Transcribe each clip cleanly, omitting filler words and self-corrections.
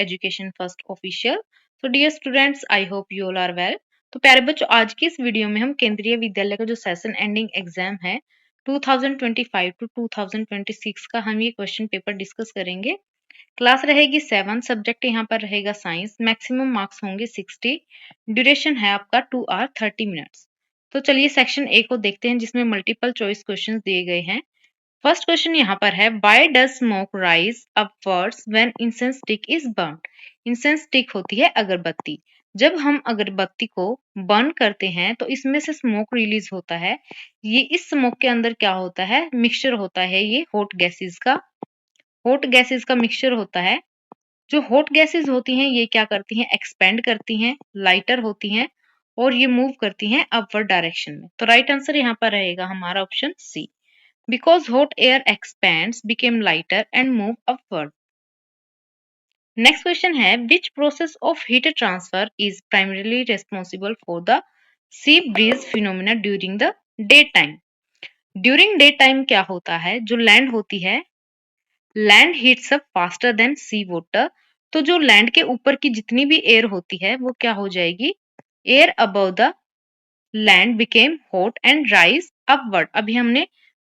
Education first official. तो dear students, I hope you all are well. तो प्यारे बच्चों, आज की इस वीडियो में हम केंद्रीय विद्यालय का जो सेशन एंडिंग एग्जाम है 2025 टू 2026 का हम ये क्वेश्चन पेपर डिस्कस करेंगे। क्लास रहेगी 7, सब्जेक्ट यहाँ पर रहेगा साइंस, मैक्सिमम मार्क्स होंगे 60, ड्यूरेशन है आपका 2 आवर 30 मिनट्स। तो चलिए सेक्शन ए को देखते हैं जिसमें मल्टीपल चॉइस क्वेश्चन दिए गए हैं। फर्स्ट क्वेश्चन यहाँ पर है, why does smoke rise upwards when incense stick is burned. Incense stick होती है अगरबत्ती। जब हम अगरबत्ती को बर्न करते हैं तो इसमें से स्मोक रिलीज होता है। ये इस स्मोक के अंदर क्या होता है, मिक्सचर होता है, ये हॉट गैसेस का मिक्सचर होता है। जो हॉट गैसेस होती हैं ये क्या करती हैं, एक्सपेंड करती हैं, लाइटर होती हैं और ये मूव करती हैं अपवर्ड डायरेक्शन में। तो राइट आंसर यहाँ पर रहेगा हमारा option C. Because hot air expands, became lighter and move upward. Next question है, which process of heat transfer is primarily responsible for the sea breeze phenomena during the daytime? During daytime क्या होता है, जो land होती है, land heats up faster than sea water. तो जो land के ऊपर की जितनी भी एयर होती है वो क्या हो जाएगी, air above the land became hot and rise upward. अभी हमने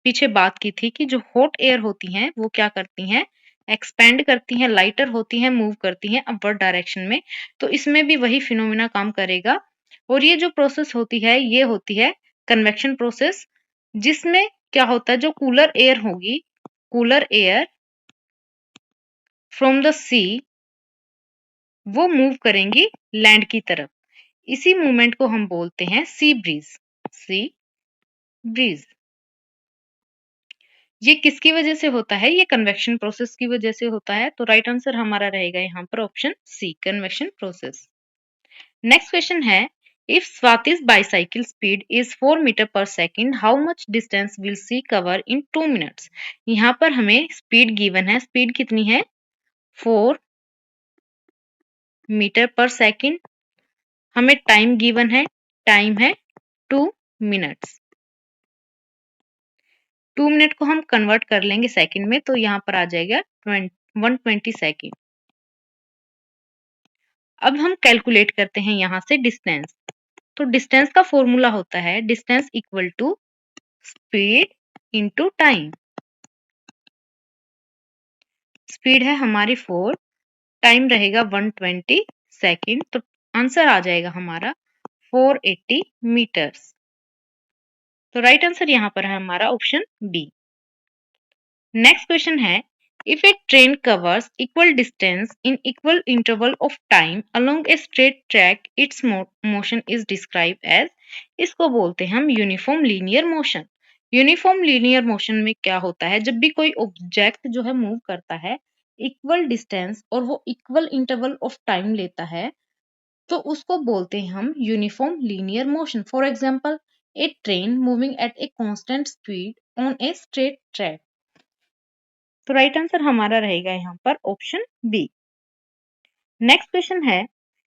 पीछे बात की थी कि जो हॉट एयर होती हैं वो क्या करती हैं, एक्सपेंड करती हैं, लाइटर होती हैं, मूव करती हैं अपवर्ड डायरेक्शन में। तो इसमें भी वही फिनोमिना काम करेगा। और ये जो प्रोसेस होती है ये होती है कन्वेक्शन प्रोसेस, जिसमें क्या होता है, जो कूलर एयर होगी, कूलर एयर फ्रॉम द सी वो मूव करेंगी लैंड की तरफ। इसी मूवमेंट को हम बोलते हैं सी ब्रीज। सी ब्रीज ये किसकी वजह से होता है, ये कन्वेक्शन प्रोसेस की वजह से होता है। तो राइट आंसर हमारा रहेगा यहाँ पर option C, convection process. Next question है, if Swati's bicycle speed is 4 metre per second, how much distance will she cover in 2 minutes. यहाँ पर हमें स्पीड गिवन है, स्पीड कितनी है 4 मीटर पर सेकेंड, हमें टाइम गिवन है, टाइम है 2 मिनट्स। 2 मिनट को हम कन्वर्ट कर लेंगे सेकंड में, तो यहाँ पर आ जाएगा 120 सेकंड। अब हम कैलकुलेट करते हैं यहाँ से डिस्टेंस। तो डिस्टेंस का फॉर्मूला होता है distance equal to speed into time. Speed है हमारी 4, टाइम रहेगा 120 सेकंड, तो आंसर आ जाएगा हमारा 480 मीटर्स। तो राइट आंसर यहाँ पर है हमारा ऑप्शन बी। नेक्स्ट क्वेश्चन है, if a train covers equal distance in equal interval of time along a straight track, its motion is described as, इसको बोलते हैं हम uniform linear motion. Uniform linear motion में क्या होता है, जब भी कोई ऑब्जेक्ट जो है मूव करता है इक्वल डिस्टेंस और वो इक्वल इंटरवल ऑफ टाइम लेता है, तो उसको बोलते हैं हम uniform linear motion. For example, a train moving at a constant speed on a straight track. तो राइट आंसर हमारा रहेगा यहाँ पर ऑप्शन बी। नेक्स्ट क्वेश्चन है,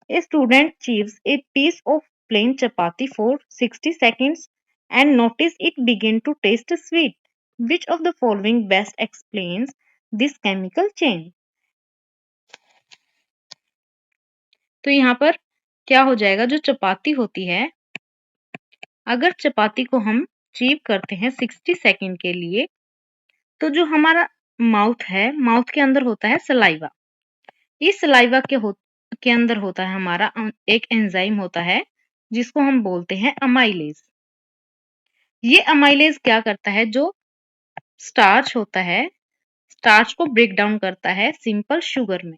a student chews a piece of plain chapati for 60 seconds and notice it begin to taste sweet, which of the following best explains this chemical change. तो यहाँ पर क्या हो जाएगा, जो चपाती होती है, अगर चपाती को हम चीव करते हैं 60 सेकंड के लिए, तो जो हमारा माउथ है, माउथ के अंदर होता है सलाइवा। इस सलाइवा के अंदर होता है हमारा एक एंजाइम होता है जिसको हम बोलते हैं अमाइलेज। ये अमाइलेज क्या करता है, जो स्टार्च होता है, स्टार्च को ब्रेक डाउन करता है सिंपल शुगर में,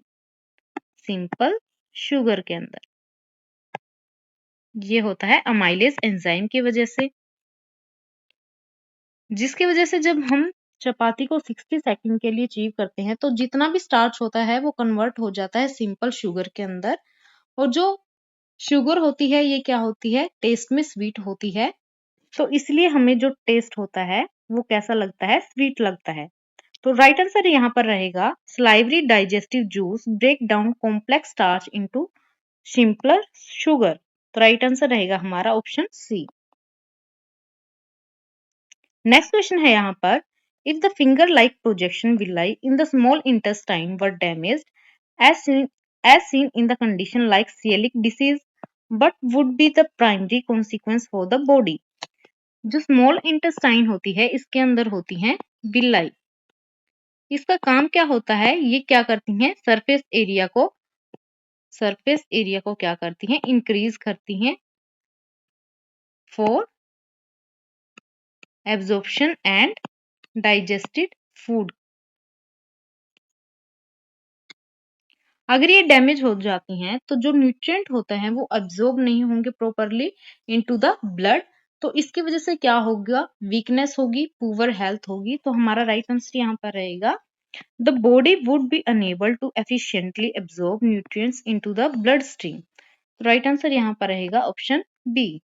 सिंपल शुगर के अंदर। ये होता है अमाइलेज एंजाइम की वजह से, जिसकी वजह से जब हम चपाती को 60 सेकंड के लिए चीव करते हैं तो जितना भी स्टार्च होता है वो कन्वर्ट हो जाता है सिंपल शुगर के अंदर। और जो शुगर होती है ये क्या होती है, टेस्ट में स्वीट होती है, तो इसलिए हमें जो टेस्ट होता है वो कैसा लगता है, स्वीट लगता है। तो राइट आंसर यहाँ पर रहेगा, salivary digestive juice break down complex starch into simpler sugar. तो राइट आंसर रहेगा हमारा ऑप्शन सी। नेक्स्ट क्वेश्चन है यहाँ पर, if the finger like projection villi in the small intestine were damaged as seen as seen in the condition like celiac disease, but would be the primary consequence for the body. जो small intestine होती है इसके अंदर होती है villi. इसका काम क्या होता है, ये क्या करती हैं, सरफेस एरिया को क्या करती हैं, इंक्रीज करती हैं for absorption and digested food. अगर ये डैमेज हो जाती हैं तो जो न्यूट्रिएंट होते हैं वो अब्जॉर्ब नहीं होंगे प्रॉपरली इनटू द ब्लड, तो इसकी वजह से क्या होगा, वीकनेस होगी, पुअर हेल्थ होगी। तो हमारा राइट आंसर यहाँ पर रहेगा the body would be unable to efficiently absorb nutrients into the blood stream. तो राइट आंसर यहाँ पर रहेगा ऑप्शन बी।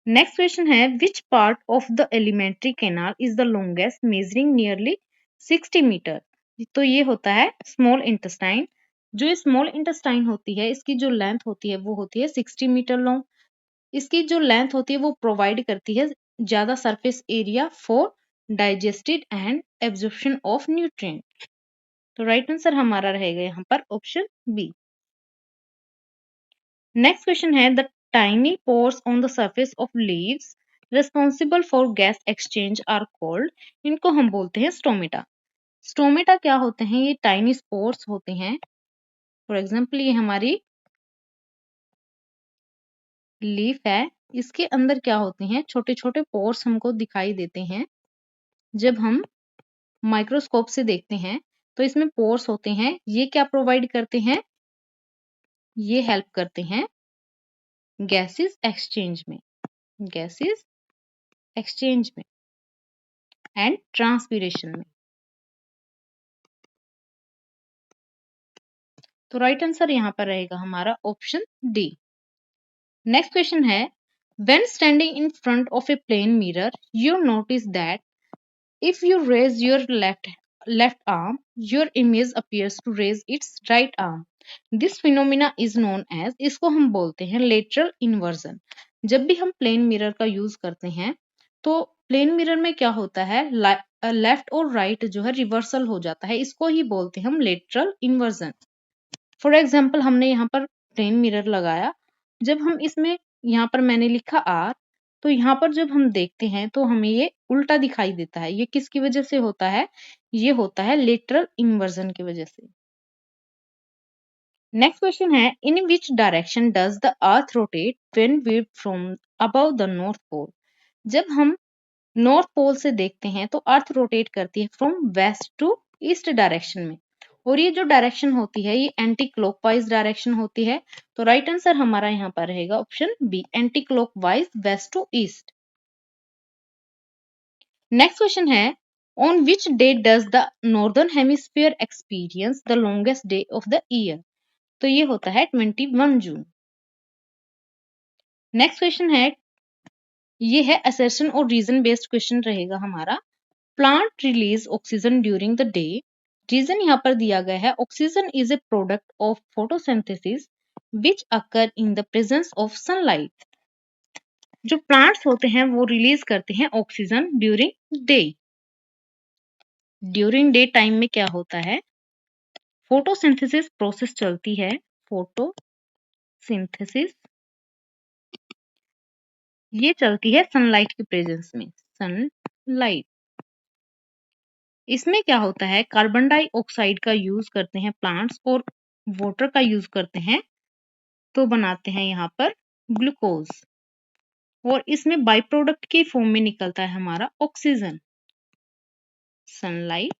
नेक्स्ट क्वेश्चन है which part of the alimentary canal is the longest measuring nearly 60 metre. तो ये होता है small intestine. जो ये स्मॉल इंटेस्टाइन होती है इसकी जो लेंथ होती है वो होती है 60 मीटर लॉन्ग। इसकी जो लेंथ होती है वो प्रोवाइड करती है ज्यादा surface area for digested and absorption of nutrient. तो राइट आंसर हमारा रहेगा यहाँ पर ऑप्शन बी। नेक्स्ट क्वेश्चन है the tiny pores on the surface of leaves responsible for gas exchange are called. इनको हम बोलते हैं स्टोमेटा। स्टोमेटा क्या होते हैं, ये टाइनी स्पोर्स होते हैं। फॉर एग्जाम्पल ये हमारी लीफ है, इसके अंदर क्या होते हैं, छोटे छोटे पोर्स हमको दिखाई देते हैं। जब हम माइक्रोस्कोप से देखते हैं तो इसमें पोर्स होते हैं। ये क्या प्रोवाइड करते हैं, ये हेल्प करते हैं गैसेस एक्सचेंज में, गैसेस एक्सचेंज में एंड ट्रांसपीरेशन में। तो राइट आंसर यहाँ पर रहेगा हमारा ऑप्शन डी। नेक्स्ट क्वेश्चन है when standing in front of a plane mirror you notice that if you raise your left arm your image appears to raise its right arm. This phenomena is known as, इसको हम बोलते हैं lateral inversion। जब भी हम plane mirror का use करते हैं तो प्लेन मिरर में क्या होता है, लेफ्ट और राइट जो है रिवर्सल हो जाता है, इसको ही बोलते हैं हम लेटरल इन्वर्जन। फॉर एग्जाम्पल हमने यहाँ पर प्लेन मिरर लगाया, जब हम इसमें यहाँ पर मैंने लिखा आर, तो यहाँ पर जब हम देखते हैं तो हमें ये उल्टा दिखाई देता है। ये किसकी वजह से होता है, ये होता है लेटरल इन्वर्जन की वजह से। नेक्स्ट क्वेश्चन है in which direction does the earth rotate when viewed from above the north pole. जब हम नॉर्थ पोल से देखते हैं तो अर्थ रोटेट करती है from west to east direction में, और ये जो डायरेक्शन होती है ये एंटी क्लॉकवाइज डायरेक्शन होती है। तो राइट आंसर हमारा यहाँ पर रहेगा option B, anticlockwise west to east. Next question है on which day does the northern hemisphere experience the longest day of the year. तो ये होता है 21 जून। नेक्स्ट क्वेश्चन है, ये है असर्शन और रीजन बेस्ड क्वेश्चन रहेगा हमारा। Plant release oxygen during the day. Reason यहाँ पर दिया गया है oxygen is a product of photosynthesis which occur in the presence of sunlight. जो प्लांट्स होते हैं वो रिलीज करते हैं oxygen during day. During day time में क्या होता है, फोटोसिंथेसिस प्रोसेस चलती है। फोटोसिंथेसिस ये चलती है सनलाइट के प्रेजेंस में, सनलाइट। इसमें क्या होता है, कार्बन डाइऑक्साइड का यूज करते हैं प्लांट्स और वाटर का यूज करते हैं, तो बनाते हैं यहाँ पर ग्लूकोज, और इसमें बाई प्रोडक्ट की फॉर्म में निकलता है हमारा ऑक्सीजन, सनलाइट।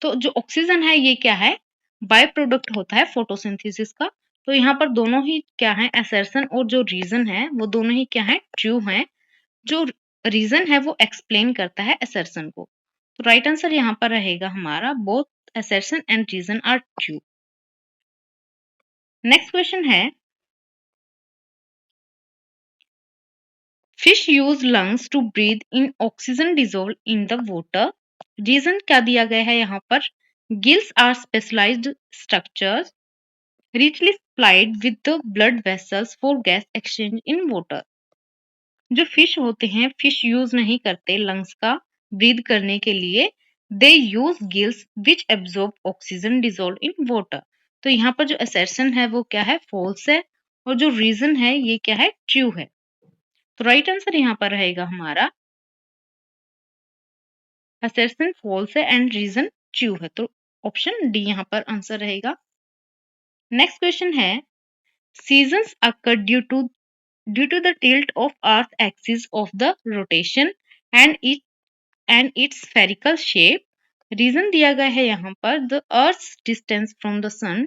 तो जो ऑक्सीजन है ये क्या है, बाय प्रोडक्ट होता है फोटोसिंथेसिस का। तो यहाँ पर दोनों ही क्या है, असर्शन और जो रीजन है वो दोनों ही क्या है, ट्रू है। जो रीजन है वो एक्सप्लेन करता है असर्शन को। तो राइट आंसर यहाँ पर रहेगा हमारा both assertion and reason are true. Next question है fish use lungs to breathe in oxygen dissolve in the water. Reason क्या दिया गया है यहाँ पर, gills are specialised structures richly supplied with the blood vessels for gas exchange in water. जो fish होते हैं, फिश यूज नहीं करते लंग्स का ब्रीथ करने के लिए, they use gills which absorb oxygen dissolve in water. तो यहाँ पर जो असर्शन है वो क्या है, फॉल्स है, और जो रीजन है ये क्या है, ट्रू है। तो राइट आंसर यहाँ पर रहेगा हमारा असर्शन फॉल्स है एंड रीजन ट्रू है, तो ऑप्शन डी यहाँ पर आंसर रहेगा। नेक्स्ट क्वेश्चन है, seasons occur due to the tilt of earth axis of the rotation and its spherical shape। Reason दिया गया है यहाँ पर, the earth's distance from the sun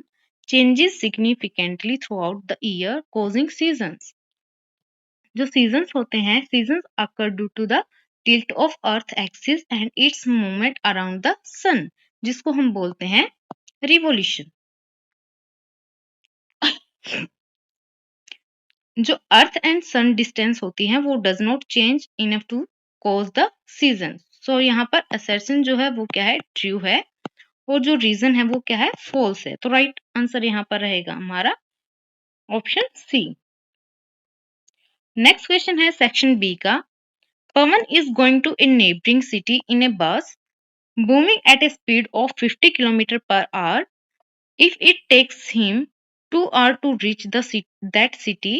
changes significantly throughout the year causing seasons। जो seasons होते हैं, seasons occur due to the tilt of earth axis and its movement around the sun, जिसको हम बोलते हैं रिवोल्यूशन। जो अर्थ एंड सन डिस्टेंस होती है वो does not change enough to cause the season. So यहाँ पर असर्शन जो है वो क्या है, ट्रू है, और जो रीजन है वो क्या है, फॉल्स है। तो राइट आंसर यहाँ पर रहेगा हमारा ऑप्शन सी। नेक्स्ट क्वेश्चन है सेक्शन बी का, Pawan is going to a neighbouring city in a bus moving at a speed of 50 kilometre per hour. If it takes him 2 hours to reach that city,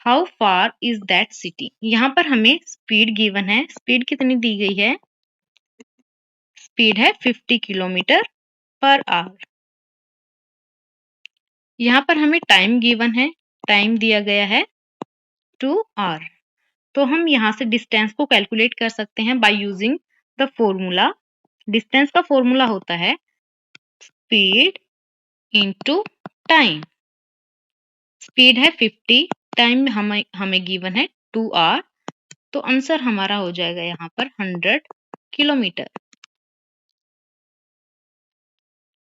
how far is that city। यहाँ पर हमें speed given है, speed कितनी दी गई है, speed है 50 kilometre per our. यहाँ पर हमें टाइम गिवन है, टाइम दिया गया है 2 hours। तो हम यहाँ से डिस्टेंस को कैलकुलेट कर सकते हैं by using the formula. Distance का फॉर्मूला होता है स्पीड इंटू टाइम। स्पीड है 50, टाइम हमें गिवन है 2 hours, तो आंसर हमारा हो जाएगा यहाँ पर 100 किलोमीटर।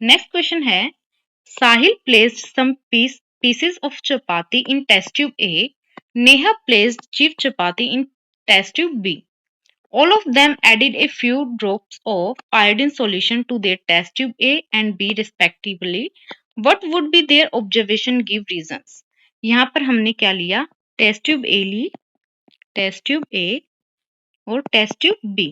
नेक्स्ट क्वेश्चन है, Sahil placed some pieces of chapati in test tube A, Neha placed chip chapati in test tube B। All of them added a few drops of iodine solution to their test tube A and B respectively। What would be their observation? Give reasons। यहाँ पर हमने क्या लिया, test tube A ली, test tube A और test tube B.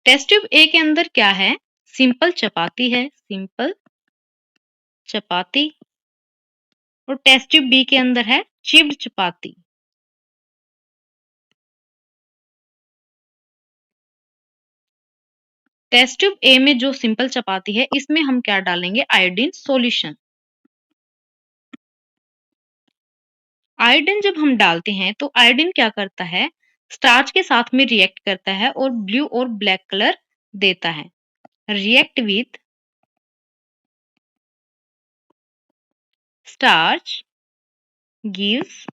Test tube A के अंदर क्या है, सिंपल चपाती है, सिंपल चपाती, और टेस्ट ट्यूब बी के अंदर है chipped chapati. Test tube A में जो सिंपल चपाती है इसमें हम क्या डालेंगे, आयोडीन सॉल्यूशन। आयोडीन जब हम डालते हैं तो आयोडीन क्या करता है, स्टार्च के साथ में रिएक्ट करता है और ब्लू और ब्लैक कलर देता है। React with starch gives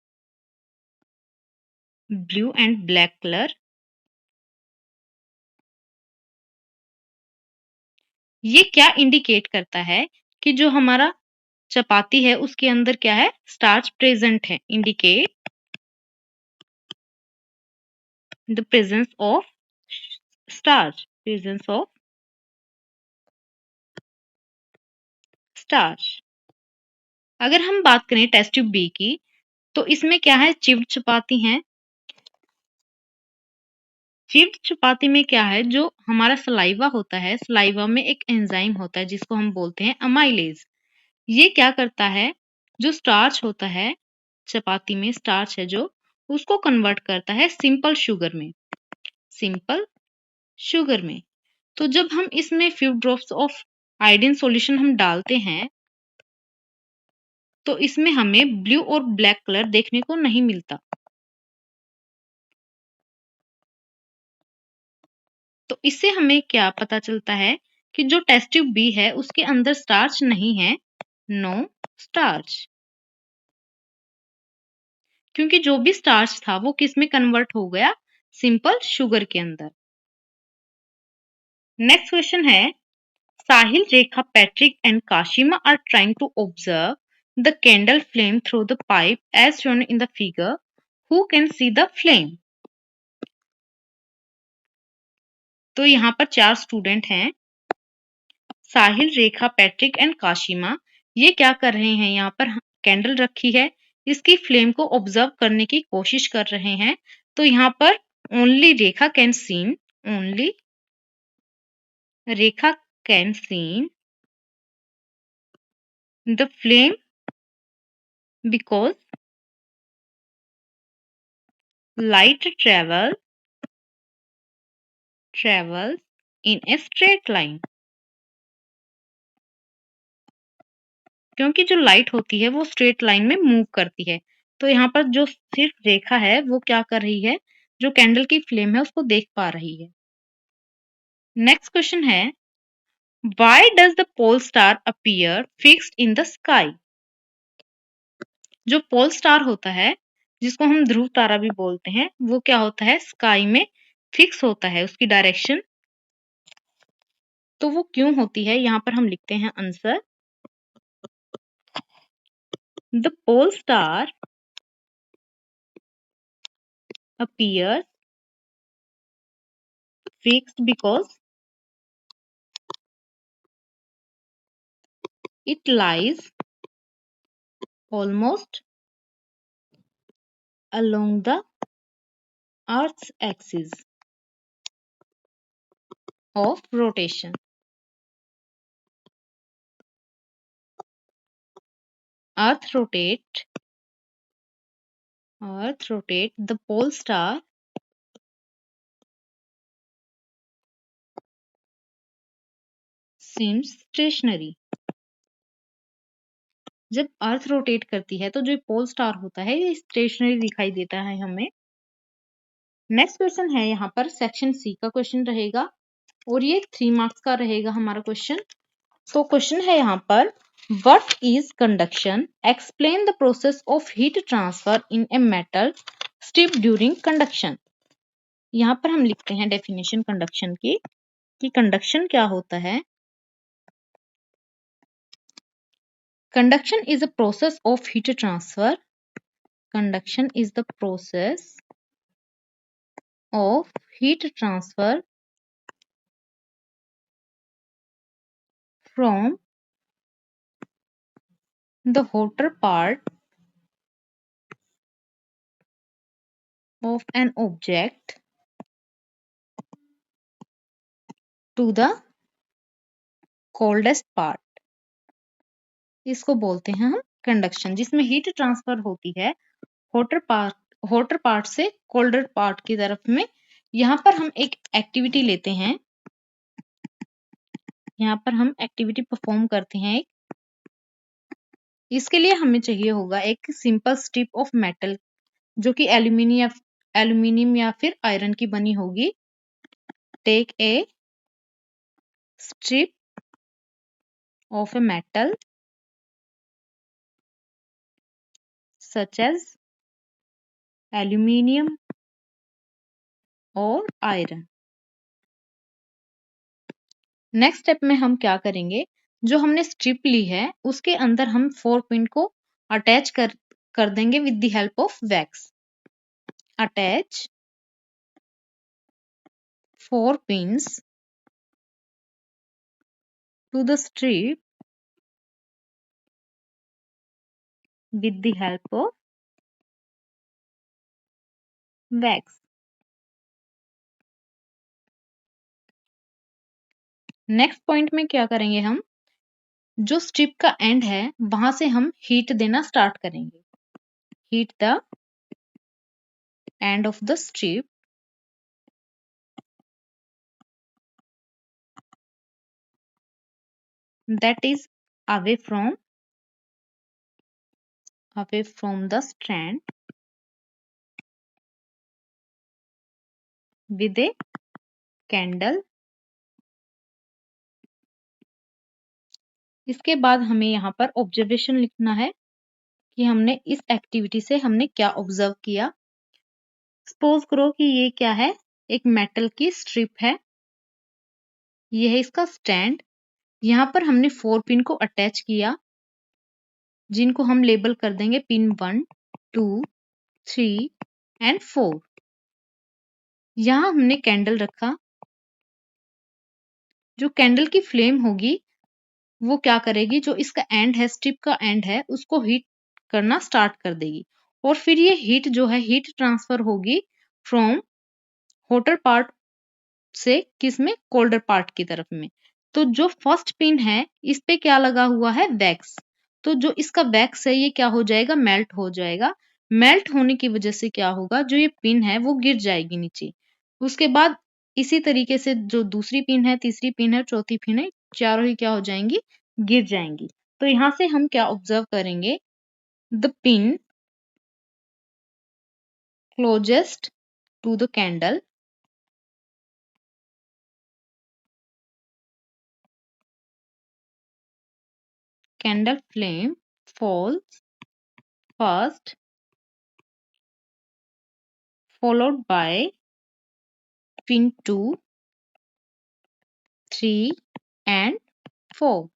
blue and black colour. ये क्या इंडिकेट करता है कि जो हमारा चपाती है उसके अंदर क्या है, स्टार्च प्रेजेंट है। Indicate the presence of starch, presence of starch. अगर हम बात करें टेस्ट ट्यूब बी की, तो इसमें क्या है, चिप्ड चपाती है। चिप्ड चपाती में क्या है, जो हमारा सलाइवा होता है, सलाइवा में एक एंजाइम होता है जिसको हम बोलते हैं अमाइलेज। ये क्या करता है, जो स्टार्च होता है चपाती में, स्टार्च है जो, उसको कन्वर्ट करता है सिंपल शुगर में, सिंपल शुगर में। तो जब हम इसमें few drops of iodine solution हम डालते हैं तो इसमें हमें ब्लू और ब्लैक कलर देखने को नहीं मिलता। तो इससे हमें क्या पता चलता है कि जो टेस्ट ट्यूब बी है उसके अंदर स्टार्च नहीं है, नो स्टार्च, क्योंकि जो भी स्टार्च था वो किस में कन्वर्ट हो गया, सिंपल शुगर के अंदर। नेक्स्ट क्वेश्चन है, Sahil, Rekha, Patrick and Kashima are trying to observe the candle flame through the pipe as shown in the figure. Who can see the flame. तो यहाँ पर 4 स्टूडेंट हैं, साहिल, रेखा, पैट्रिक एंड काशिमा। ये क्या कर रहे हैं, यहाँ पर कैंडल रखी है, इसकी फ्लेम को ऑब्जर्व करने की कोशिश कर रहे हैं। तो यहाँ पर only Rekha can seen only Rekha can see the flame because light travels in a straight line. क्योंकि जो लाइट होती है वो स्ट्रेट लाइन में मूव करती है, तो यहाँ पर जो सिर्फ रेखा है वो क्या कर रही है, जो कैंडल की फ्लेम है उसको देख पा रही है। नेक्स्ट क्वेश्चन है, Why does the pole star appear fixed in the sky? जो पोल स्टार होता है, जिसको हम ध्रुव तारा भी बोलते हैं, वो क्या होता है, स्काई में फिक्स होता है उसकी डायरेक्शन। तो वो क्यों होती है, यहाँ पर हम लिखते हैं answer, the pole star appears fixed because it lies almost along the Earth's axis of rotation. Earth rotate, the pole star seems stationary. जब अर्थ रोटेट करती है तो जो पोल स्टार होता है ये स्टेशनरी दिखाई देता है हमें। नेक्स्ट क्वेश्चन है यहाँ पर सेक्शन सी का क्वेश्चन रहेगा और ये 3 मार्क्स का रहेगा हमारा क्वेश्चन। तो क्वेश्चन है यहाँ पर, what is conduction, explain the process of heat transfer in a metal strip during conduction. यहाँ पर हम लिखते हैं डेफिनेशन कंडक्शन की, कि कंडक्शन क्या होता है। Conduction is a process of heat transfer, conduction is the process of heat transfer from the hotter part of an object to the coldest part. इसको बोलते हैं हम कंडक्शन, जिसमें हीट ट्रांसफर होती है होटर पार्ट से कोल्डर पार्ट की तरफ में। यहाँ पर हम एक एक्टिविटी लेते हैं, यहाँ पर हम एक्टिविटी परफॉर्म करते हैं। इसके लिए हमें चाहिए होगा एक सिंपल स्ट्रिप ऑफ मेटल जो कि एल्यूमिनियम या फिर आयरन की बनी होगी। Take a strip of a metal such as aluminium और आयरन। नेक्स्ट स्टेप में हम क्या करेंगे, जो हमने स्ट्रिप ली है उसके अंदर हम 4 पिन को अटैच कर देंगे with the help of wax. Attach 4 pins to the strip with the help of wax. Next point में क्या करेंगे, हम जो स्ट्रिप का एंड है वहां से हम हीट देना स्टार्ट करेंगे। Heat the end of the strip that is away from the strand with a candle। इसके बाद हमें यहाँ पर ऑब्जर्वेशन लिखना है कि हमने इस एक्टिविटी से हमने क्या ऑब्जर्व किया। सपोज करो कि ये क्या है, एक मेटल की स्ट्रिप है, ये है इसका स्टैंड। यहाँ पर हमने 4 पिन को अटैच किया, जिनको हम लेबल कर देंगे पिन 1, 2, 3 एंड 4। यहाँ हमने कैंडल रखा, जो कैंडल की फ्लेम होगी वो क्या करेगी, जो इसका एंड है, स्ट्रिप का एंड है, उसको हीट करना स्टार्ट कर देगी और फिर ये हीट जो है हीट ट्रांसफर होगी फ्रॉम होटर पार्ट से किस में, कोल्डर पार्ट की तरफ में। तो जो फर्स्ट पिन है इस पे क्या लगा हुआ है, वैक्स। तो जो इसका वैक्स है ये क्या हो जाएगा, मेल्ट हो जाएगा। मेल्ट होने की वजह से क्या होगा, जो ये पिन है वो गिर जाएगी नीचे। उसके बाद इसी तरीके से जो दूसरी पिन है, तीसरी पिन है, चौथी पिन है, चारों ही क्या हो जाएंगी, गिर जाएंगी। तो यहाँ से हम क्या ऑब्जर्व करेंगे, the pin closest to the candle flame falls first, followed by pin 2, 3 and 4.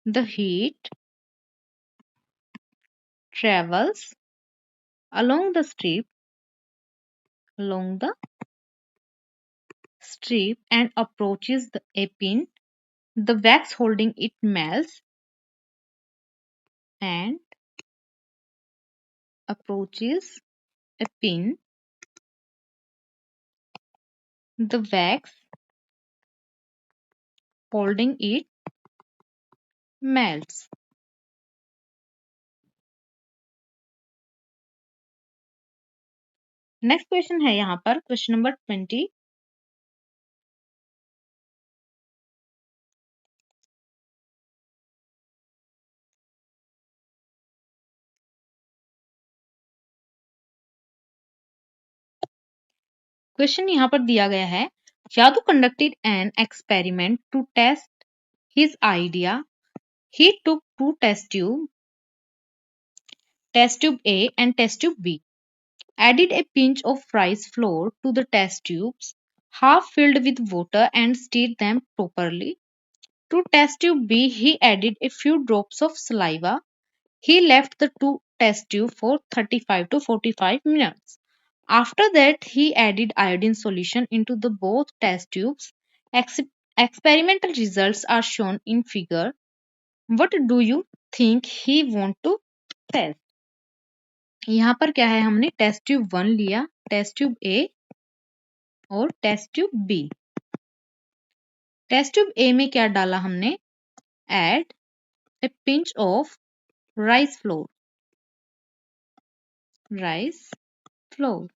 The heat travels along the strip and approaches a pin. The wax holding it melts and approaches a pin. The wax holding it melts. Next question है यहाँ पर question number 20। Question यहाँ पर दिया गया है, Yadav conducted an experiment to test his idea. He took two test tube A and test tube B, added a pinch of rice flour to the test tubes, half filled with water and stirred them properly. To test tube B, he added a few drops of saliva. He left the two test tube for 35 to 45 minutes. After that, he added iodine solution into the both test tubes. Experimental results are shown in figure. What do you think he want to test? यहाँ पर क्या है, हमने test tube 1 लिया, test tube A और test tube B. Test tube A में क्या डाला हमने, add a pinch of rice flour.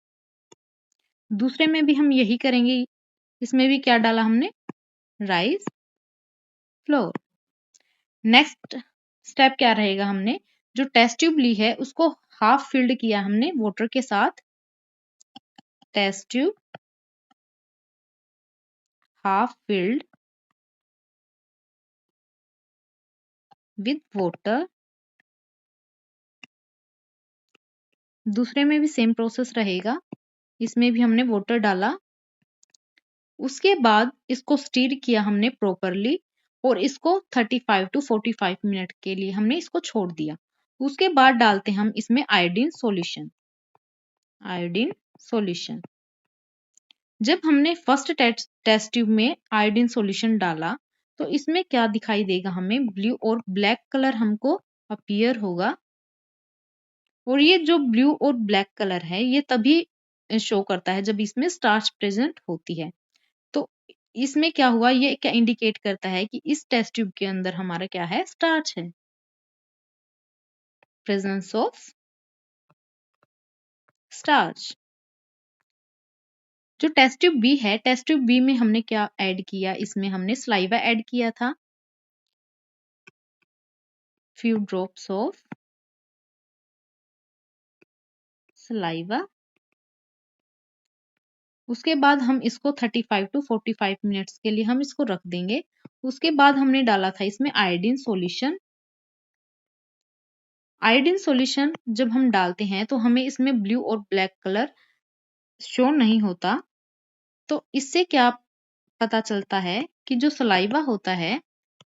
दूसरे में भी हम यही करेंगे, इसमें भी क्या डाला हमने, राइस फ्लोर। नेक्स्ट स्टेप क्या रहेगा, हमने जो टेस्ट ट्यूब ली है उसको हाफ फिल्ड किया हमने वाटर के साथ। Test tube half filled with water. दूसरे में भी सेम प्रोसेस रहेगा, इसमें भी हमने वाटर डाला। उसके बाद इसको स्टीर किया हमने प्रॉपरली और इसको 35 टू 45 मिनट के लिए हमने इसको छोड़ दिया। उसके बाद डालते हम इसमें आयोडीन सॉल्यूशन। जब हमने फर्स्ट टेस्ट ट्यूब में आयोडीन सॉल्यूशन डाला तो इसमें क्या दिखाई देगा, हमें ब्लू और ब्लैक कलर हमको अपीयर होगा। और ये जो ब्लू और ब्लैक कलर है ये तभी शो करता है जब इसमें स्टार्च प्रेजेंट होती है। तो इसमें क्या हुआ, ये क्या इंडिकेट करता है कि इस टेस्ट ट्यूब के अंदर हमारा क्या है, स्टार्च है, प्रेजेंस ऑफ स्टार्च। जो टेस्ट ट्यूब बी है, टेस्ट ट्यूब बी में हमने क्या ऐड किया, इसमें हमने सलाइवा ऐड किया था, few drops of saliva। उसके बाद हम इसको 35 टू 45 मिनट्स के लिए हम इसको रख देंगे। उसके बाद हमने डाला था इसमें आयोडीन सॉल्यूशन। आयोडीन सॉल्यूशन जब हम डालते हैं तो हमें इसमें ब्लू और ब्लैक कलर शो नहीं होता। तो इससे क्या पता चलता है कि जो सलाइवा होता है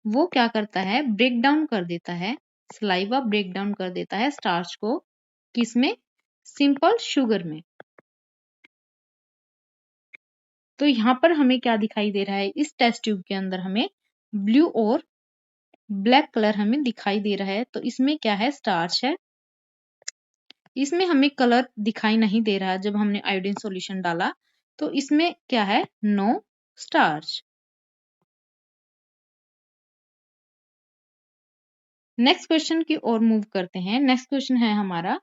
वो क्या करता है, ब्रेक डाउन कर देता है। सलाइवा ब्रेक डाउन कर देता है स्टार्च को, किसमें, सिंपल शुगर में। तो यहाँ पर हमें क्या दिखाई दे रहा है, इस टेस्ट ट्यूब के अंदर हमें ब्लू और ब्लैक कलर हमें दिखाई दे रहा है। तो इसमें क्या है, स्टार्च है। इसमें हमें कलर दिखाई नहीं दे रहा जब हमने आयोडीन सॉल्यूशन डाला, तो इसमें क्या है, नो स्टार्च। नेक्स्ट क्वेश्चन की ओर मूव करते हैं। नेक्स्ट क्वेश्चन है हमारा,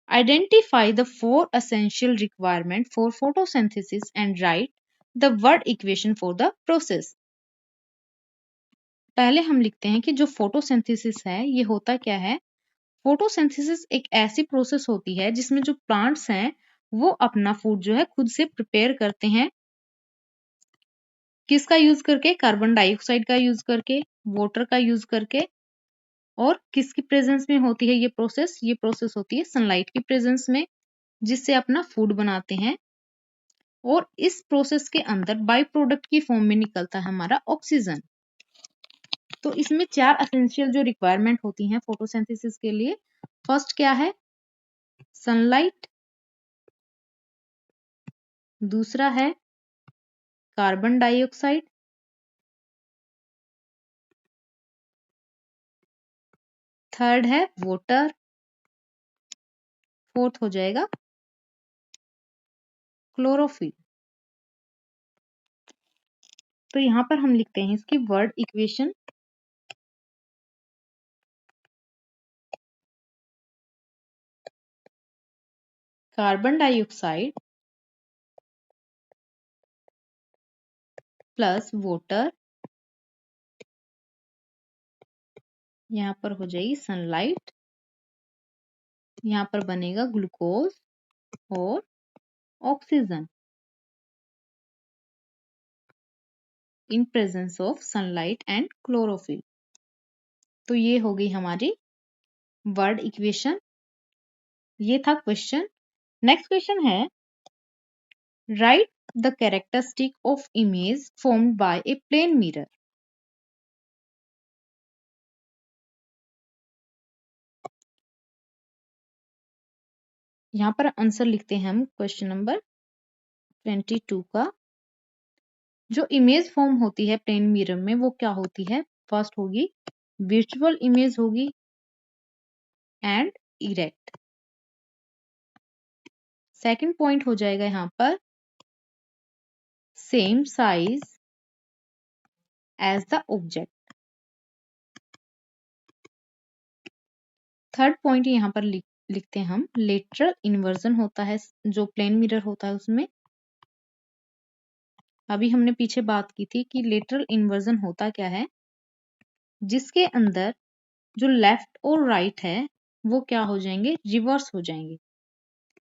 identify the 4 essential requirement for photosynthesis and right the word equation for the process. पहले हम लिखते हैं कि जो फोटोसिंथेसिस है ये होता क्या है। फोटोसिंथेसिस एक ऐसी प्रोसेस होती है जिसमें जो प्लांट्स हैं वो अपना फूड जो है खुद से प्रिपेयर करते हैं। किसका यूज करके, कार्बन डाइऑक्साइड का यूज करके, वाटर का यूज करके, और किसकी प्रेजेंस में होती है ये प्रोसेस, ये प्रोसेस होती है सनलाइट की प्रेजेंस में, जिससे अपना फूड बनाते हैं। और इस प्रोसेस के अंदर बाई प्रोडक्ट की फॉर्म में निकलता है हमारा ऑक्सीजन। तो इसमें 4 एसेंशियल जो रिक्वायरमेंट होती हैं फोटोसिंथेसिस के लिए, फर्स्ट क्या है, सनलाइट, दूसरा है कार्बन डाइऑक्साइड, थर्ड है वाटर, फोर्थ हो जाएगा क्लोरोफिल। तो यहाँ पर हम लिखते हैं इसकी word equation. Carbon dioxide plus water, यहाँ पर हो जाएगी सनलाइट, यहाँ पर बनेगा ग्लूकोज और oxygen in presence of sunlight and chlorophyll. तो ये हो गई हमारी वर्ड इक्वेशन। ये था क्वेश्चन। नेक्स्ट क्वेश्चन है, write the characteristic of image formed by a plane mirror. यहाँ पर आंसर लिखते हैं हम क्वेश्चन नंबर 22 का। जो इमेज फॉर्म होती है प्लेन मिरर में वो क्या होती है, फर्स्ट होगी विजुअल इमेज होगी एंड इरेक्ट। सेकंड पॉइंट हो जाएगा यहाँ पर same size as the object. Third point यहाँ पर लिखते हैं हम लेटरल इन्वर्जन होता है जो प्लेन मिरर होता है उसमें। अभी हमने पीछे बात की थी कि लेटरल इन्वर्जन होता क्या है, जिसके अंदर जो लेफ्ट और राइट है वो क्या हो जाएंगे, रिवर्स हो जाएंगे,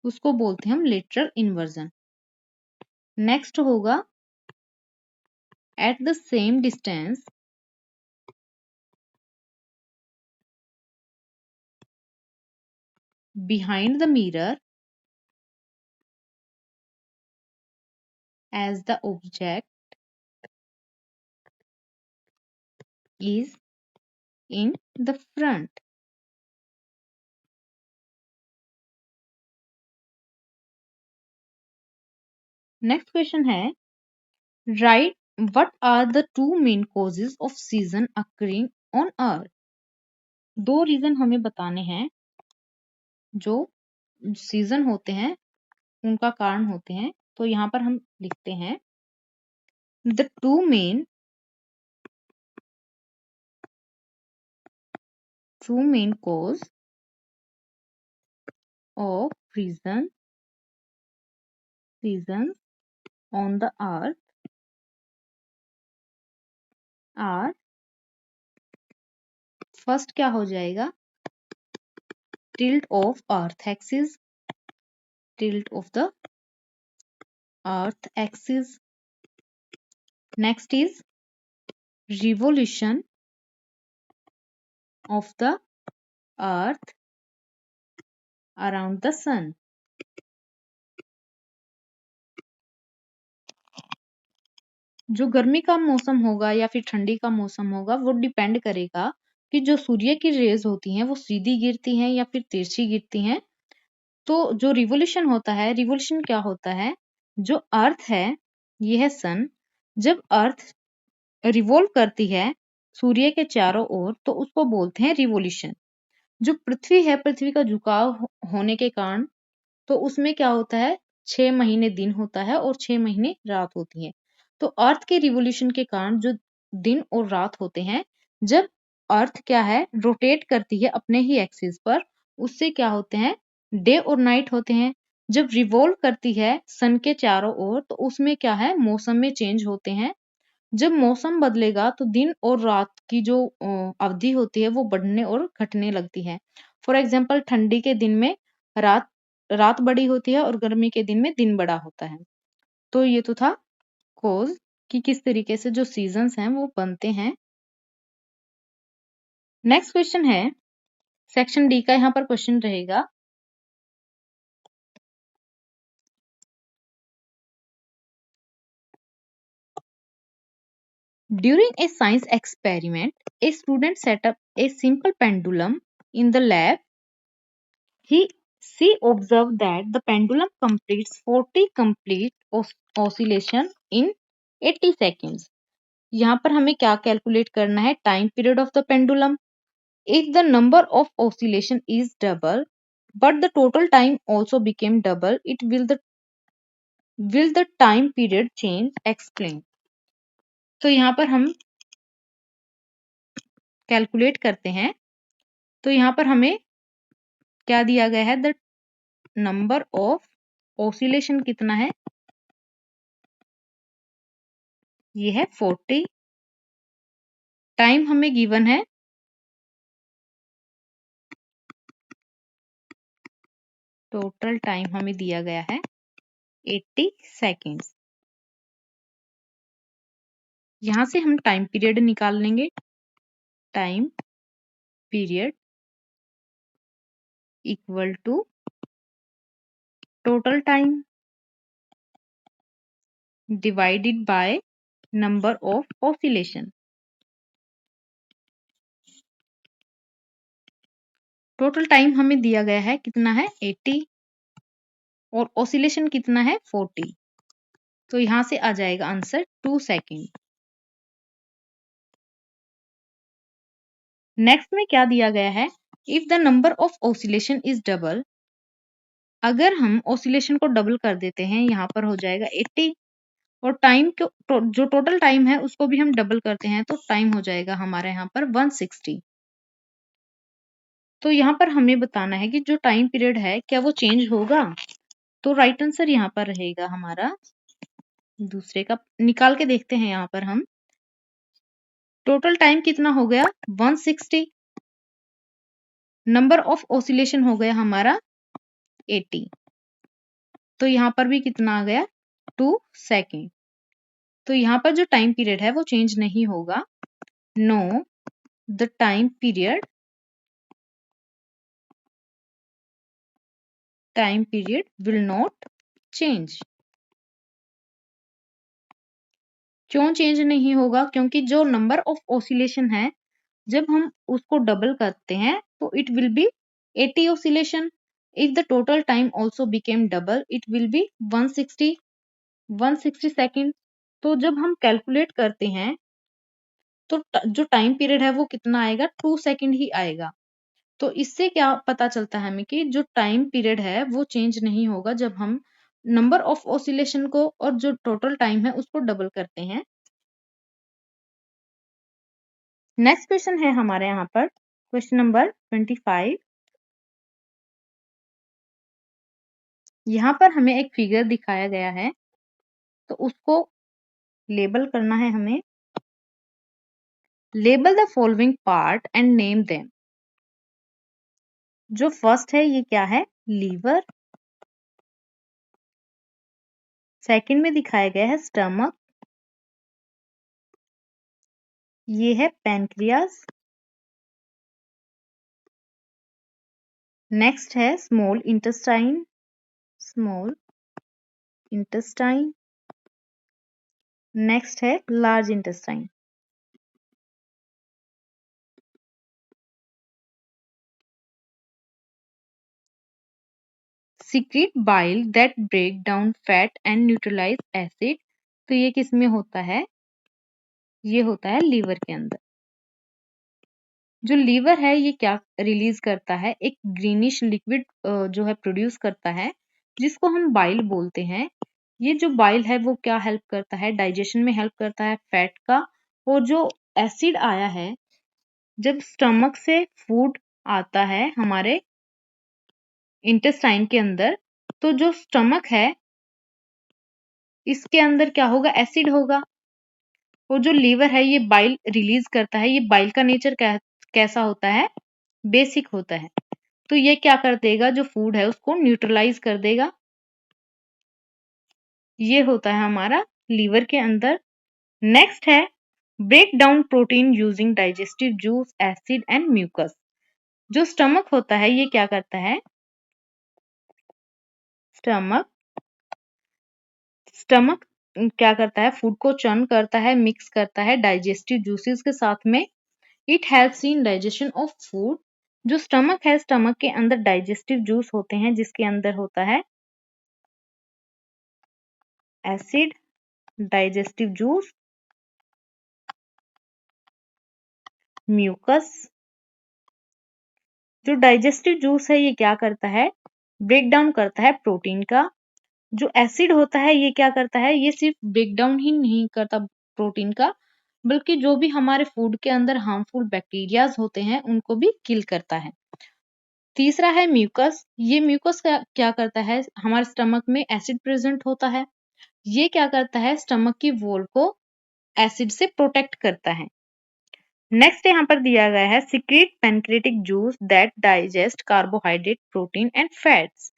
उसको बोलते हैं हम लेटरल इन्वर्जन। नेक्स्ट होगा at the same distance behind the mirror as the object is in the front। Next question है, right what are the two main causes of season occurring on earth। दो reason हमें बताने हैं जो season होते हैं उनका कारण होते हैं। तो यहाँ पर हम लिखते हैं the two main cause of seasons on the earth are, first क्या हो जाएगा, tilt of earth axis, tilt of the earth axis। next is revolution of the earth around the sun। जो गर्मी का मौसम होगा या फिर ठंडी का मौसम होगा वो डिपेंड करेगा कि जो सूर्य की रेज होती हैं वो सीधी गिरती हैं या फिर तिरछी गिरती हैं। तो जो रिवोल्यूशन होता है, रिवोल्यूशन क्या होता है, जो अर्थ है ये है सन, जब अर्थ रिवॉल्व करती है सूर्य के चारों ओर तो उसको बोलते हैं रिवोल्यूशन। जो पृथ्वी है, पृथ्वी का झुकाव होने के कारण तो उसमें क्या होता है, 6 महीने दिन होता है और 6 महीने रात होती है। तो अर्थ के रिवोल्यूशन के कारण जो दिन और रात होते हैं, जब अर्थ क्या है, रोटेट करती है अपने ही एक्सिस पर, उससे क्या होते हैं, डे और नाइट होते हैं। जब रिवॉल्व करती है सन के चारों ओर, तो उसमें क्या है, मौसम में चेंज होते हैं। जब मौसम बदलेगा तो दिन और रात की जो अवधि होती है वो बढ़ने और घटने लगती है। फॉर एग्जाम्पल ठंडी के दिन में रात रात बड़ी होती है और गर्मी के दिन में दिन बड़ा होता है। तो ये तो था कॉज कि किस तरीके से जो सीजन्स हैं वो बनते हैं। नेक्स्ट क्वेश्चन है, सेक्शन डी का यहाँ पर क्वेश्चन रहेगा, during a science experiment a student set up a simple pendulum in the lab. He She observed that the pendulum completes 40 complete oscillation in 80 seconds. यहाँ पर हमें क्या कैलकुलेट करना है, time period of the pendulum. If the number of oscillation is double but the total time also became double, it will the time period change, explain। तो यहाँ पर हम कैलकुलेट करते हैं, तो यहाँ पर हमें क्या दिया गया है, द नंबर ऑफ oscillation कितना है, ये है 40, टाइम हमें गिवन है टोटल टाइम हमें दिया गया है 80 सेकेंड्स। यहां से हम टाइम पीरियड निकाल लेंगे, time period equal to total time divided by number of oscillation. Total time हमें दिया गया है कितना है, 80 और ऑसिलेशन कितना है, 40। तो यहां से आ जाएगा आंसर 2 सेकेंड। नेक्स्ट में क्या दिया गया है, if the number of oscillation is double. अगर हम ऑसिलेशन को डबल कर देते हैं, यहाँ पर हो जाएगा 80 और टाइम को जो टोटल टाइम है उसको भी हम डबल करते हैं, तो टाइम हो जाएगा हमारे यहाँ पर 160। तो यहाँ पर हमें बताना है कि जो टाइम पीरियड है क्या वो चेंज होगा। तो राइट आंसर यहाँ पर रहेगा हमारा दूसरे का। निकाल के देखते हैं, यहाँ पर हम टोटल टाइम कितना हो गया 160, नंबर ऑफ ऑसिलेशन हो गया हमारा 80, तो यहाँ पर भी कितना आ गया 2 सेकेंड। तो यहाँ पर जो टाइम पीरियड है वो चेंज नहीं होगा। No, the time period will not change। क्यों चेंज नहीं होगा, क्योंकि जो नंबर ऑफ ऑसिलेशन है जब हम उसको डबल करते हैं तो it will be 80 oscillation. If the total time also became double it will be 160 second. तो जब हम कैलकुलेट करते हैं तो जो टाइम पीरियड है वो कितना आएगा, 2 सेकेंड ही आएगा। तो इससे क्या पता चलता है हमें कि जो टाइम पीरियड है वो चेंज नहीं होगा जब हम नंबर ऑफ ऑसिलेशन को और जो टोटल टाइम है उसको डबल करते हैं। नेक्स्ट क्वेश्चन है हमारे यहाँ पर क्वेश्चन नंबर 25। यहाँ पर हमें एक फिगर दिखाया गया है, तो उसको लेबल करना है हमें। Label the following part and name them. जो फर्स्ट है ये क्या है, लीवर। सेकंड में दिखाया गया है स्टमक, ये है पैनक्रियास। नेक्स्ट है small intestine, small intestine. Next है large intestine. Secrete bile that break down fat and neutralise acid. तो ये किस में होता है, ये होता है लीवर के अंदर। जो लीवर है ये क्या रिलीज करता है, एक ग्रीनिश लिक्विड जो है प्रोड्यूस करता है, जिसको हम बाइल बोलते हैं। ये जो बाइल है वो क्या हेल्प करता है, डाइजेशन में हेल्प करता है फैट का। और जो एसिड आया है, जब स्टमक से फूड आता है हमारे इंटेस्टाइन के अंदर, तो जो स्टमक है इसके अंदर क्या होगा, एसिड होगा। और जो लीवर है ये बाइल रिलीज करता है। ये बाइल का नेचर कैसा होता है, बेसिक होता है। तो ये क्या कर देगा, जो फूड है उसको न्यूट्रलाइज कर देगा। ये होता है हमारा लीवर के अंदर। नेक्स्ट है break down protein using digestive juice, acid and mucus. जो स्टमक होता है ये क्या करता है, स्टमक स्टमक क्या करता है, फूड को चर्न करता है, मिक्स करता है डाइजेस्टिव जूसेस के साथ में। It helps in digestion of food. जो स्टमक है, स्टमक के अंदर डाइजेस्टिव जूस होते हैं, जिसके अंदर होता है एसिड, डाइजेस्टिव जूस, म्यूकस। जो डाइजेस्टिव जूस है ये क्या करता है, ब्रेक डाउन करता है प्रोटीन का। जो एसिड होता है ये क्या करता है, ये सिर्फ ब्रेक डाउन ही नहीं करता प्रोटीन का, बल्कि जो भी हमारे फूड के अंदर हार्मफुल बैक्टीरियाज होते हैं उनको भी किल करता है। तीसरा है म्यूकस। ये म्यूकस क्या करता है, हमारे स्टमक में एसिड प्रेजेंट होता है, ये क्या करता है, स्टमक की वॉल को एसिड से प्रोटेक्ट करता है। नेक्स्ट यहाँ पर दिया गया है secret pancreatic juice that digest carbohydrate, protein and fats.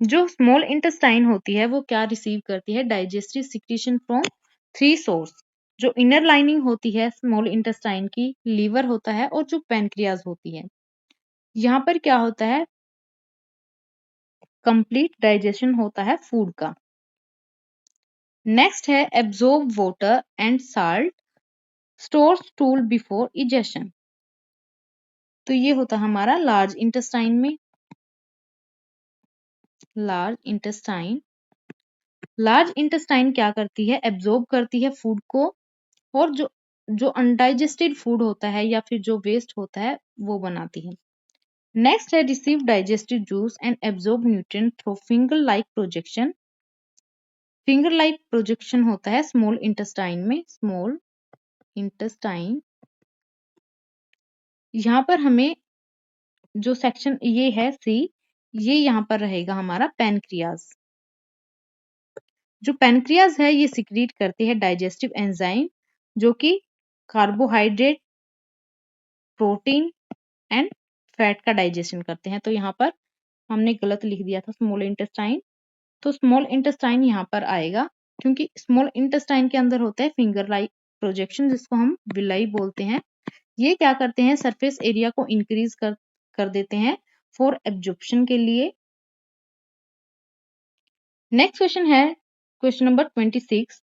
जो स्मॉल इंटेस्टाइन होती है वो क्या रिसीव करती है, digestive secretion from three source. जो इनर लाइनिंग होती है स्मॉल इंटेस्टाइन की, लीवर होता है और जो पैनक्रियाज होती है। यहाँ पर क्या होता है, कंप्लीट डाइजेशन होता है फूड का। नेक्स्ट है absorb water and salt, store stool before egestion. तो ये होता है हमारा लार्ज इंटेस्टाइन में। लार्ज इंटेस्टाइन लार्ज इंटेस्टाइन क्या करती है, एब्जॉर्ब करती है फूड को, और जो जो अनडाइजेस्टेड फूड होता है या फिर जो वेस्ट होता है वो बनाती है। नेक्स्ट है receive digestive juice and absorb nutrient through finger like projection. Finger like projection होता है स्मॉल इंटेस्टाइन में। स्मॉल इंटेस्टाइन, यहाँ पर हमें जो सेक्शन ये है सी, ये यहाँ पर रहेगा हमारा पैनक्रियाज। जो पैनक्रियाज है ये सिक्रीट करती है डाइजेस्टिव एंजाइम, जो कि कार्बोहाइड्रेट, प्रोटीन एंड फैट का डाइजेशन करते हैं। तो यहाँ पर हमने गलत लिख दिया था स्मॉल इंटेस्टाइन, तो स्मॉल इंटेस्टाइन यहाँ पर आएगा, क्योंकि स्मॉल इंटेस्टाइन के अंदर होता है फिंगर लाइक प्रोजेक्शन, जिसको हम विलाई बोलते हैं। ये क्या करते हैं, सरफेस एरिया को इंक्रीज कर देते हैं फॉर एब्जॉर्प्शन के लिए। नेक्स्ट क्वेश्चन है question number 26।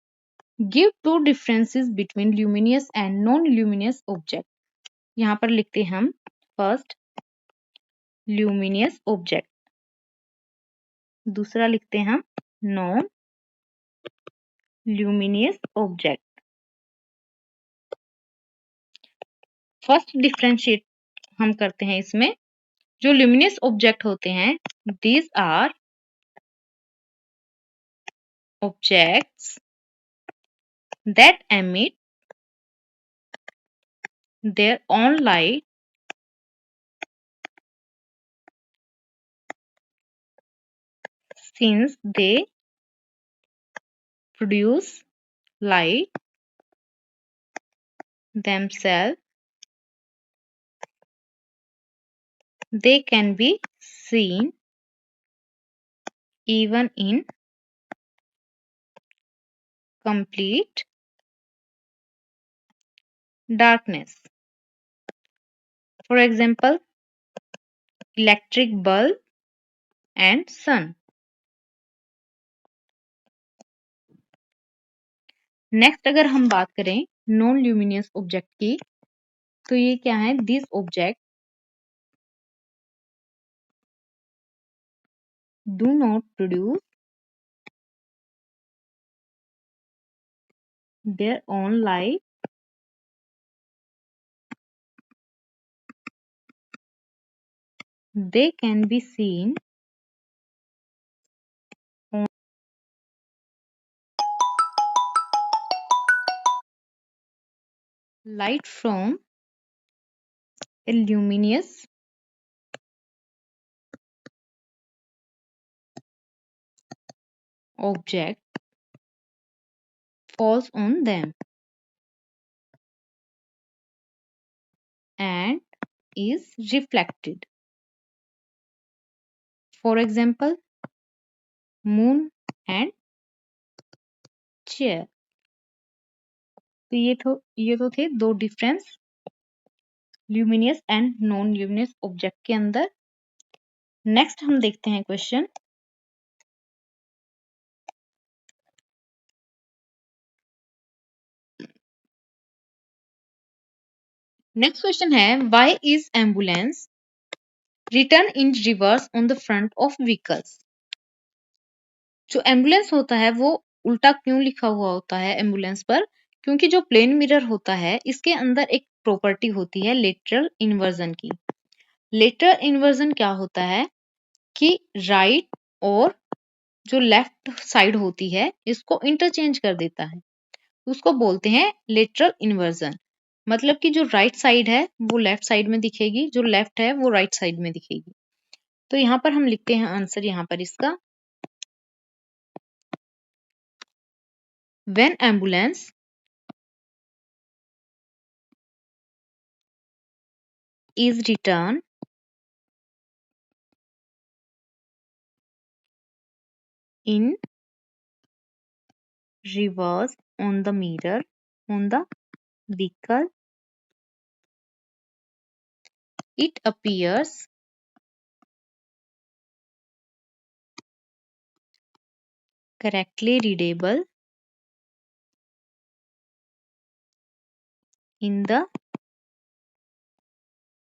Give two differences between luminous and non luminous object. यहाँ पर लिखते हैं हम फर्स्ट ल्यूमिनियस ऑब्जेक्ट, दूसरा लिखते हैं हम non luminous object. First differentiate हम करते हैं इसमें। जो ल्यूमिनियस ऑब्जेक्ट होते हैं, these are objects that emit their own light since they produce light themselves. They can be seen even in complete darkness. For example, electric bulb and sun. Next अगर हम बात करें नॉन ल्यूमिनियस ऑब्जेक्ट की, तो ये क्या है, this object do not produce their own light they can be seen on light from a luminous object falls on them and is reflected. For example, moon and chair. तो ये तो थे दो difference luminous and non luminous object के अंदर। Next हम देखते हैं क्वेश्चन। नेक्स्ट क्वेश्चन है why is ambulance return in reverse on the front of vehicles. जो एम्बुलेंस होता है वो उल्टा क्यों लिखा हुआ होता है एम्बुलेंस पर? क्योंकि जो प्लेन मिरर होता है इसके अंदर एक प्रॉपर्टी होती है लेटरल इन्वर्जन की। लेटरल इन्वर्जन क्या होता है कि राइट और जो लेफ्ट साइड होती है इसको इंटरचेंज कर देता है, उसको बोलते हैं लेटरल इन्वर्जन। मतलब कि जो राइट साइड है वो लेफ्ट साइड में दिखेगी, जो लेफ्ट है वो राइट साइड में दिखेगी। तो यहाँ पर हम लिखते हैं आंसर यहाँ पर इसका, when ambulance is written in reverse on the mirror on the vehicle, it appears correctly readable in the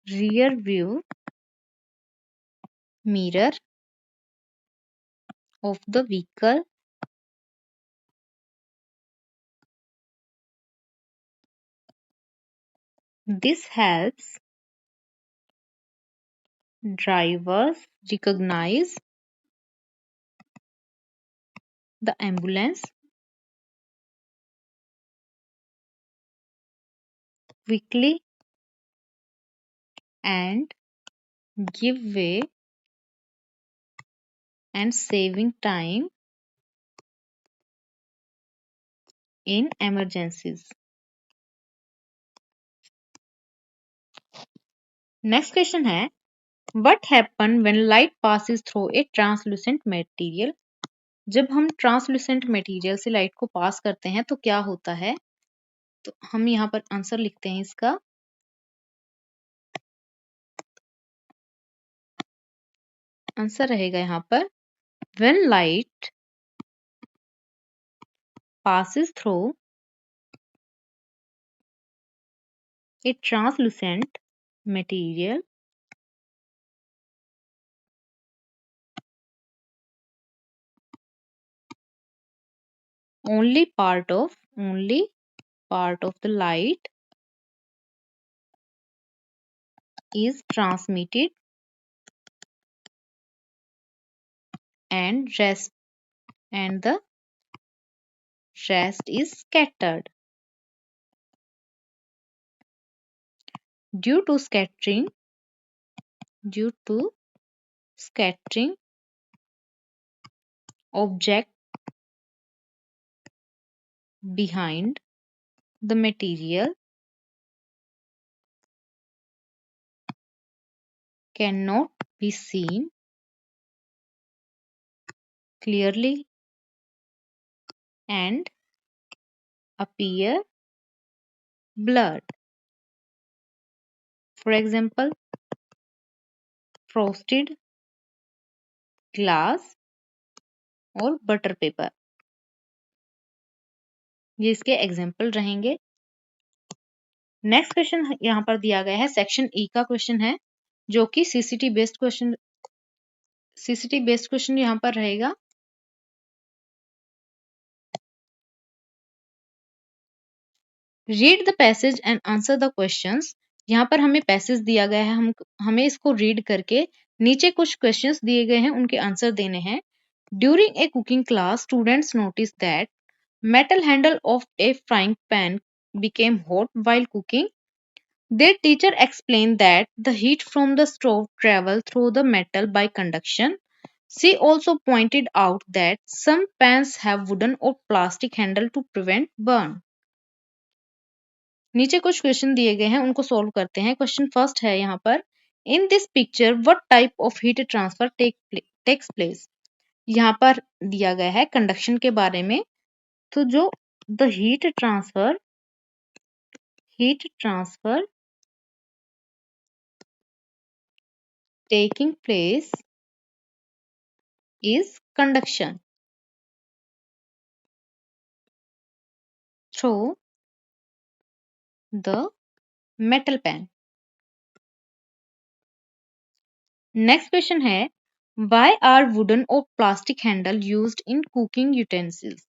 rear view mirror of the vehicle. This helps drivers recognize the ambulance quickly and give way and saving time in emergencies. Next question है what happen when light passes through a translucent material? जब हम translucent material से light को पास करते हैं तो क्या होता है? तो हम यहाँ पर आंसर लिखते हैं इसका, आंसर रहेगा यहाँ पर when light passes through a translucent material, only part of the light is transmitted and the rest is scattered. Due to scattering object behind the material cannot be seen clearly and appear blurred. For example, frosted glass और butter paper, ये इसके example रहेंगे। Next question यहाँ पर दिया गया है section E का क्वेश्चन है जो कि सीसीटी बेस्ड क्वेश्चन यहाँ पर रहेगा। Read the passage and answer the questions. यहाँ पर हमें पैसेज दिया गया है, हमें इसको रीड करके नीचे कुछ क्वेश्चंस दिए गए हैं, उनके आंसर देने हैं। During a cooking class students notice that metal handle of a frying pan became hot while cooking. Their teacher explained that the heat from the stove traveled through the metal by conduction. She also pointed out that some pans have wooden or plastic handle to prevent burn. नीचे कुछ question दिए गए हैं, उनको solve करते हैं। Question first है यहाँ पर, in this picture what type of heat transfer takes place. यहाँ पर दिया गया है कंडक्शन के बारे में। तो जो the heat transfer taking place is conduction through the metal pan. Next question है, why are wooden or plastic handle used in cooking utensils?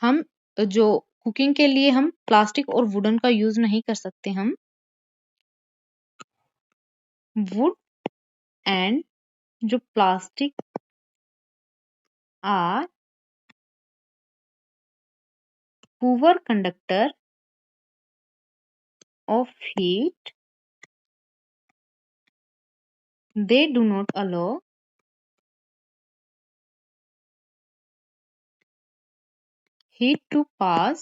हम जो कुकिंग के लिए हम प्लास्टिक और वुडन का यूज नहीं कर सकते। हम वुड एंड जो plastic are poor conductor of heat, they do not allow heat to pass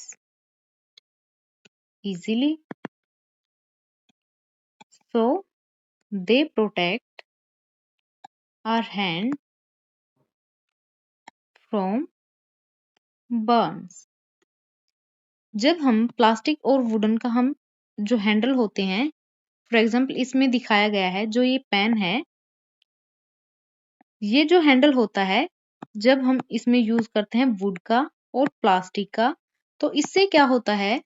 easily, so they protect our hand from burns. जब हम प्लास्टिक और वुडन का हम जो हैंडल होते हैं, फॉर एग्जाम्पल इसमें दिखाया गया है जो ये पेन है, ये जो हैंडल होता है जब हम इसमें यूज करते हैं वुड का और प्लास्टिक का, तो इससे क्या होता है,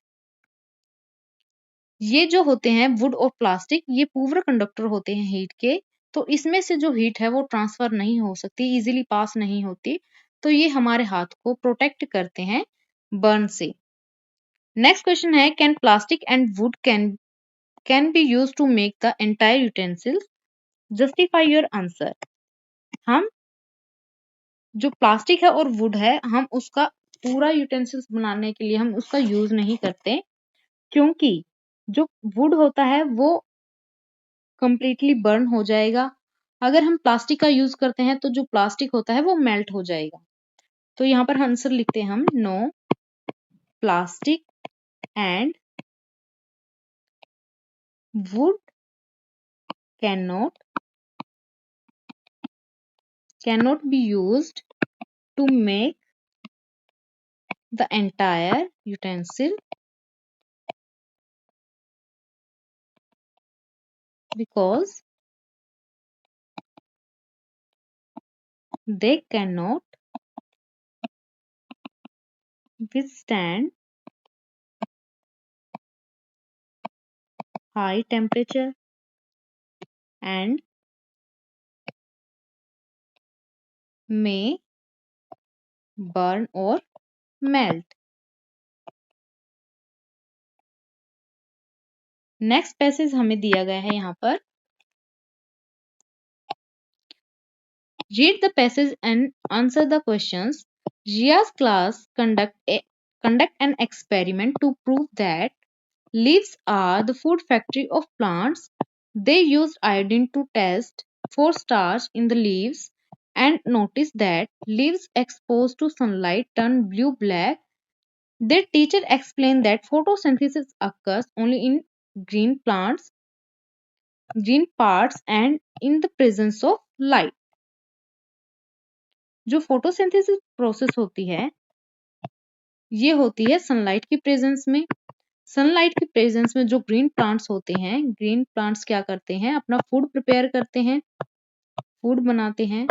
ये जो होते हैं वुड और प्लास्टिक, ये पूर्व कंडक्टर होते हैं हीट के, तो इसमें से जो हीट है वो ट्रांसफर नहीं हो सकती, इजीली पास नहीं होती, तो ये हमारे हाथ को प्रोटेक्ट करते हैं बर्न से। नेक्स्ट क्वेश्चन है, can plastic and wood can be use to make the entire utensils, justify your answer. हम जो प्लास्टिक है और वुड है, हम उसका पूरा यूटेंसिल्स बनाने के लिए हम उसका यूज नहीं करते, क्योंकि जो वुड होता है वो कंप्लीटली बर्न हो जाएगा। अगर हम प्लास्टिक का यूज करते हैं तो जो प्लास्टिक होता है वो मेल्ट हो जाएगा। तो यहाँ पर आंसर लिखते हैं हम, no plastic and wood cannot be used to make the entire utensil because they cannot withstand high temperature and may burn or melt. Next passage हमें दिया गया है यहाँ पर, read the passage and answer the questions. Ria's class conduct an experiment to prove that leaves are the food factory of plants. They used iodine to test for starch in the leaves and noticed that leaves exposed to sunlight turn blue-black. Their teacher explained that photosynthesis occurs only in green parts and in the presence of light. जो photosynthesis process होती है, ये होती है sunlight की presence में। Sunlight की presence में जो ग्रीन प्लांट्स होते हैं, ग्रीन प्लांट्स क्या करते हैं, अपना फूड प्रिपेयर करते हैं, फूड बनाते हैं।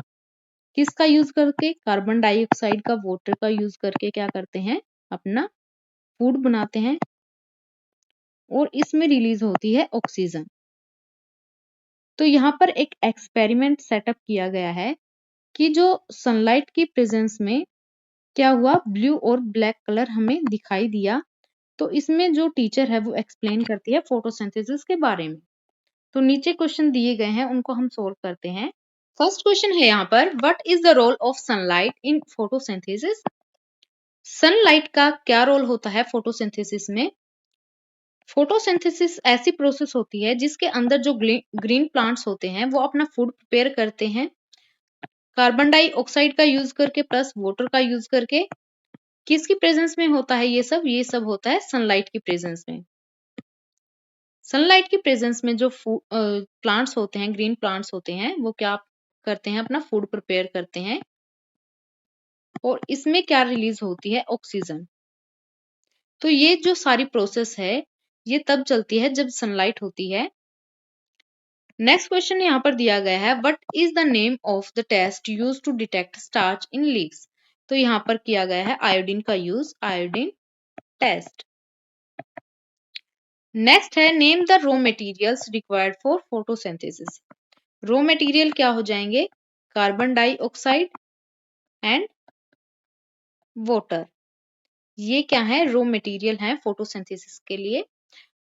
किसका यूज करके, कार्बन डाइऑक्साइड का, वाटर का यूज करके क्या करते हैं, अपना फूड बनाते हैं, और इसमें रिलीज होती है ऑक्सीजन। तो यहाँ पर एक एक्सपेरिमेंट सेटअप किया गया है कि जो सनलाइट की प्रेजेंस में क्या हुआ, ब्लू और ब्लैक कलर हमें दिखाई दिया। तो इसमें जो टीचर है वो एक्सप्लेन करती है फोटोसिंथेसिस के बारे में। तो नीचे क्वेश्चन दिए गए हैं, उनको हम सोल्व करते हैं। फर्स्ट क्वेश्चन है यहाँ पर, what is the role of sunlight in photosynthesis? Sunlight का क्या रोल होता है फोटोसिंथेसिस में? फोटोसिंथेसिस ऐसी प्रोसेस होती है जिसके अंदर जो ग्रीन प्लांट्स होते हैं वो अपना फूड प्रिपेयर करते हैं कार्बन डाइऑक्साइड का यूज करके प्लस वाटर का यूज करके। किसकी प्रेजेंस में होता है ये सब? ये सब होता है सनलाइट की प्रेजेंस में। सनलाइट की प्रेजेंस में जो प्लांट्स होते हैं, ग्रीन प्लांट्स होते हैं, वो क्या करते हैं? अपना फूड प्रिपेयर करते हैं और इसमें क्या रिलीज होती है? ऑक्सीजन। तो ये जो सारी प्रोसेस है ये तब चलती है जब सनलाइट होती है। नेक्स्ट क्वेश्चन यहाँ पर दिया गया है, what is the name of the test use to detect starch in leaves? तो यहाँ पर किया गया है आयोडीन का यूज, आयोडीन टेस्ट। नेक्स्ट है, name the raw materials required for photosynthesis. Raw material क्या हो जाएंगे? Carbon dioxide and water. ये क्या है? रॉ मटेरियल है फोटोसिंथेसिस के लिए।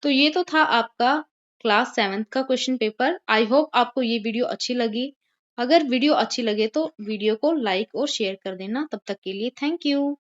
तो ये तो था आपका क्लास 7th का क्वेश्चन पेपर। आई होप आपको ये वीडियो अच्छी लगी। अगर वीडियो अच्छी लगे तो वीडियो को लाइक और शेयर कर देना। तब तक के लिए थैंक यू।